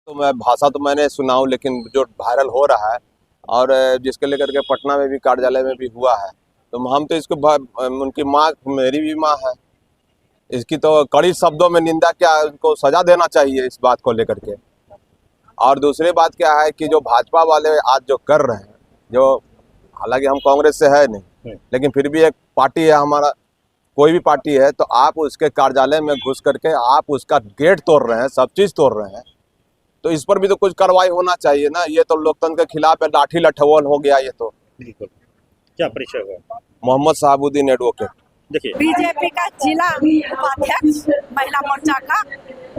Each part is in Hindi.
तो मैं भाषा तो मैंने सुना हूँ, लेकिन जो वायरल हो रहा है और जिसके लेकर के पटना में भी कार्यालय में भी हुआ है, तो हम तो इसको उनकी माँ मेरी भी माँ है, इसकी तो कड़ी शब्दों में निंदा, क्या उनको सजा देना चाहिए इस बात को लेकर के। और दूसरी बात क्या है कि जो भाजपा वाले आज जो कर रहे हैं, जो हालांकि हम कांग्रेस से है नहीं, लेकिन फिर भी एक पार्टी है हमारा, कोई भी पार्टी है, तो आप उसके कार्यालय में घुस करके आप उसका गेट तोड़ रहे हैं, सब चीज तोड़ रहे हैं, तो इस पर भी तो कुछ कार्रवाई होना चाहिए ना। ये तो लोकतंत्र के खिलाफ है, लाठी लठोल हो गया ये तो। बिल्कुल। क्या परिचय हुआ? मोहम्मद साहबुद्दीन एडवोकेट। देखिए, बीजेपी का जिला उपाध्यक्ष, महिला मोर्चा का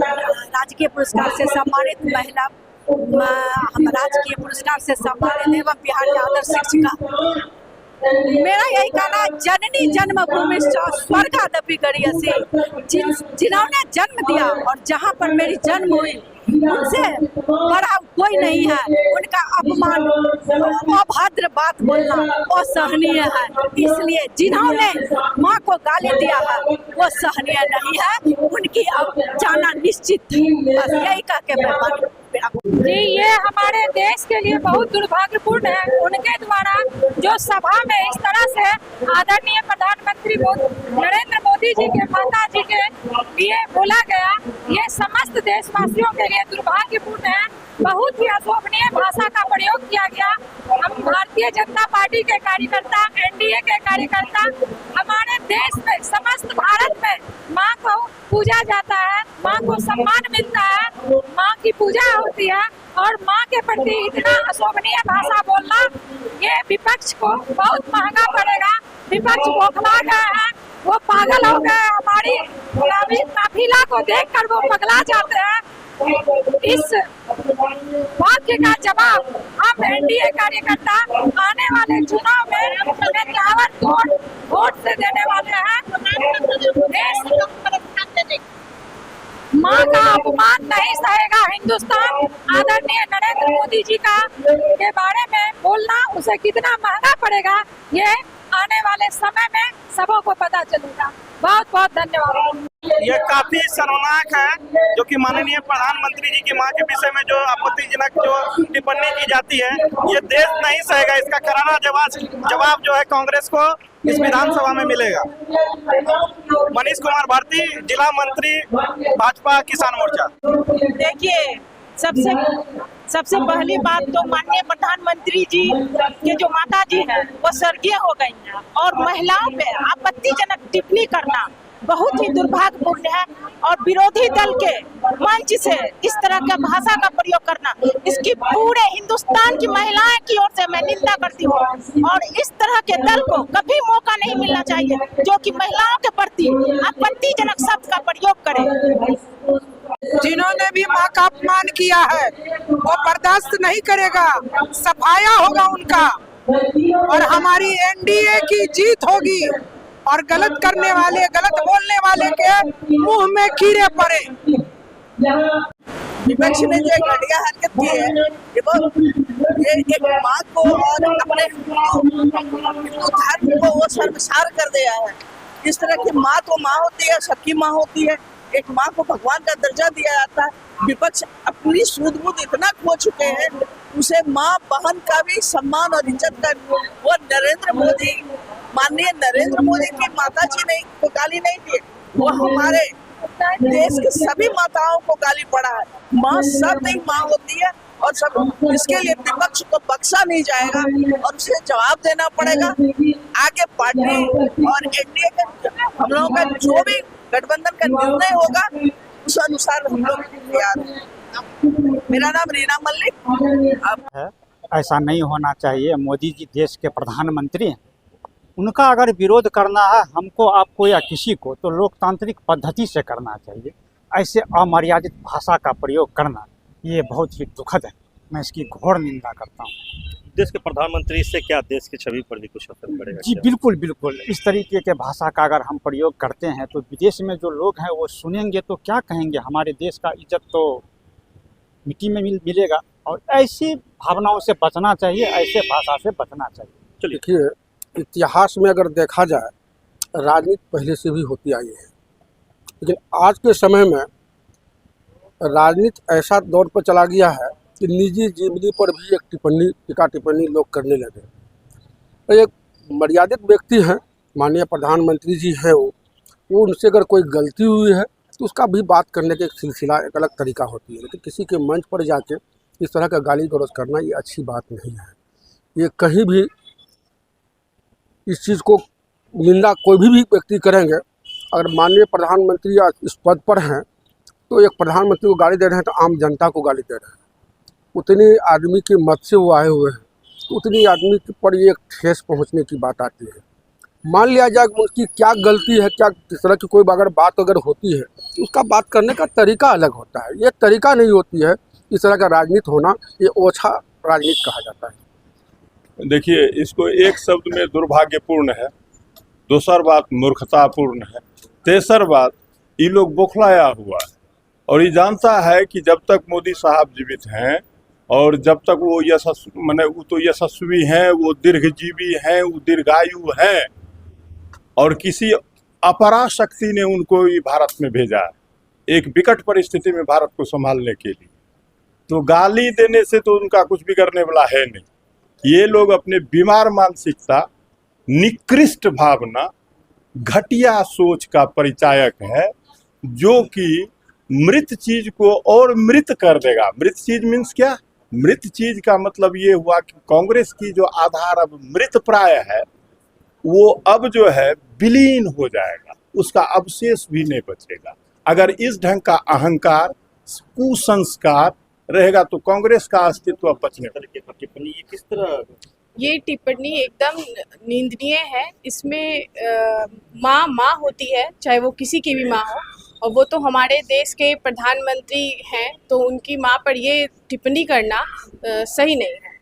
राजकीय पुरस्कार से सम्मानित महिला, हम राजकीय पुरस्कार से सम्मानित एवं बिहार के आदर्श शिक्षिका। मेरा यही कहना है, जननी जन्मभूमि स्वर्गादपि गरीयसी, जिन्होंने जन्म दिया और जहाँ पर मेरी जन्म हुई उनसे बड़ा कोई नहीं है। उनका अपमान, अभद्र बात बोलना असहनीय है। इसलिए जिन्होंने माँ को गाली दिया है वो सहनीय नहीं है, उनकी अब जाना निश्चित है। बस यही कह के मैं जी, ये हमारे देश के लिए बहुत दुर्भाग्यपूर्ण है। उनके द्वारा जो सभा में इस तरह से आदरणीय प्रधानमंत्री नरेंद्र मोदी जी के माता जी के लिए बोला गया, ये समस्त देशवासियों के लिए दुर्भाग्यपूर्ण है। बहुत ही अशोभनीय भाषा का प्रयोग किया गया। हम भारतीय जनता पार्टी के कार्यकर्ता, एनडीए के कार्यकर्ता, हमारे देश में, समस्त भारत में माँ को पूजा जाता है, माँ को सम्मान मिलता है, माँ की पूजा होती है, और माँ के प्रति इतना अशोभनीय भाषा बोलना ये विपक्ष को बहुत महंगा पड़ेगा। विपक्ष बौखला गया है, वो पागल हो गए। हमारी काफिला को देखकर वो पगला जाते हैं। इस वाक्य का जवाब हम एनडीए कार्यकर्ता आने वाले चुनाव में ताबड़तोड़ वोट से देने वाले हैं। माँ का अपमान नहीं सहेगा हिंदुस्तान। आदरणीय नरेंद्र मोदी जी का के बारे में बोलना उसे कितना महंगा पड़ेगा, ये आने वाले समय में सबों को पता चलेगा। बहुत बहुत धन्यवाद। ये काफी शर्मनाक है जो कि माननीय प्रधानमंत्री जी की मां के विषय में जो आपत्तिजनक जो टिप्पणी की जाती है, ये देश नहीं सहेगा। इसका करारा जवाब जो है कांग्रेस को इस विधानसभा में मिलेगा। मनीष कुमार भारती, जिला मंत्री, भाजपा किसान मोर्चा। देखिए, सबसे पहली बात तो माननीय प्रधानमंत्री जी के जो माता जी हैं वो स्वर्गीय हो गई हैं, और महिलाओं पे आपत्तिजनक टिप्पणी करना बहुत ही दुर्भाग्यपूर्ण है। और विरोधी दल के मंच से इस तरह का भाषा का प्रयोग करना, इसकी पूरे हिंदुस्तान की महिलाएं की ओर से मैं निंदा करती हूँ। और इस तरह के दल को कभी मौका नहीं मिलना चाहिए जो कि महिलाओं के प्रति आपत्तिजनक शब्द का प्रयोग करे। जिन्होंने भी माँ का अपमान किया है वो बर्दाश्त नहीं करेगा, सफाया होगा उनका, और हमारी एनडीए की जीत होगी। और गलत करने वाले, गलत बोलने वाले के मुंह में कीड़े पड़े। विपक्ष ने जो घटिया हरकत की है, ये एक माँ को और अपने हिंदू धर्म को वो शर्मसार कर दिया है। इस तरह की माँ तो माँ होती है, सबकी माँ होती है, एक माँ को भगवान का दर्जा दिया जाता है। विपक्ष अपनी सूझबूझ इतना खो चुके हैं, उसे माँ बहन का भी सम्मान और इज्जत का, वो नरेंद्र मोदी, माननीय नरेंद्र मोदी की माता जी ने को गाली नहीं दी, वो हमारे देश की सभी माताओं को गाली पड़ा है। माँ सब नहीं माँ होती है, और सब इसके लिए विपक्ष को बख्शा नहीं जाएगा और उसे जवाब देना पड़ेगा। आगे पार्टी और एनडीए का हम लोगों का जो भी गठबंधन का निर्णय होगा उस अनुसार हम लोग तैयार हैं। मेरा नाम रीना मल्लिक। ऐसा नहीं होना चाहिए। मोदी जी देश के प्रधानमंत्री हैं, उनका अगर विरोध करना है हमको, आपको या किसी को, तो लोकतांत्रिक पद्धति से करना चाहिए। ऐसे अमर्यादित भाषा का प्रयोग करना ये बहुत ही दुखद है। मैं इसकी घोर निंदा करता हूँ। देश के प्रधानमंत्री से क्या देश की छवि पर भी कुछ असर पड़ेगा? जी बिल्कुल बिल्कुल। इस तरीके के भाषा का अगर हम प्रयोग करते हैं तो विदेश में जो लोग हैं वो सुनेंगे तो क्या कहेंगे, हमारे देश का इज्जत तो मिट्टी में मिलेगा। और ऐसी भावनाओं से बचना चाहिए, ऐसे भाषा से बचना चाहिए। चलिए, देखिए, इतिहास में अगर देखा जाए, राजनीति पहले से भी होती आई है, लेकिन आज के समय में राजनीति ऐसा दौर पर चला गया है कि निजी जीवनी पर भी एक टीका टिप्पणी लोग करने लगे। तो एक मर्यादित व्यक्ति हैं, माननीय प्रधानमंत्री जी हैं, वो उनसे अगर कोई गलती हुई है तो उसका भी बात करने का एक सिलसिला, एक अलग तरीका होती है। लेकिन किसी के मंच पर जाके इस तरह का गाली गलौज करना ये अच्छी बात नहीं है। ये कहीं भी इस चीज़ को निंदा कोई भी व्यक्ति करेंगे, अगर माननीय प्रधानमंत्री आज इस पद पर हैं तो एक प्रधानमंत्री को गाली दे रहे हैं तो आम जनता को गाली दे रहे हैं। उतनी आदमी के मत से वो आए हुए हैं, तो उतनी आदमी पर ये एक ठेस पहुंचने की बात आती है। मान लिया जाए कि उनकी क्या गलती है, क्या किस तरह की कोई अगर बात होती है तो उसका बात करने का तरीका अलग होता है। ये तरीका नहीं होती है, इस तरह का राजनीति होना, ये ओछा राजनीति कहा जाता है। देखिए, इसको एक शब्द में दुर्भाग्यपूर्ण है, दूसर बात मूर्खतापूर्ण है, तेसर बात ये लोग बौखलाया हुआ है और ये जानता है कि जब तक मोदी साहब जीवित हैं और जब तक वो यशस्वी हैं, वो दीर्घजीवी हैं, वो दीर्घायु हैं और किसी अपरा शक्ति ने उनको ये भारत में भेजा है एक विकट परिस्थिति में भारत को संभालने के लिए, तो गाली देने से तो उनका कुछ बिगड़ने वाला है नहीं। ये लोग अपने बीमार मानसिकता, निकृष्ट भावना, घटिया सोच का परिचायक है, जो कि मृत चीज को और मृत कर देगा। मृत चीज मीन्स क्या? मृत चीज का मतलब ये हुआ कि कांग्रेस की जो आधार अब मृत प्राय है, वो अब जो है विलीन हो जाएगा, उसका अवशेष भी नहीं बचेगा। अगर इस ढंग का अहंकार, कुसंस्कार रहेगा तो कांग्रेस का अस्तित्व बचने वाला। टिप्पणी ये किस तरह? ये टिप्पणी एकदम निंदनीय है। इसमें माँ होती है, चाहे वो किसी की भी माँ हो, और वो तो हमारे देश के प्रधानमंत्री हैं, तो उनकी माँ पर ये टिप्पणी करना सही नहीं है।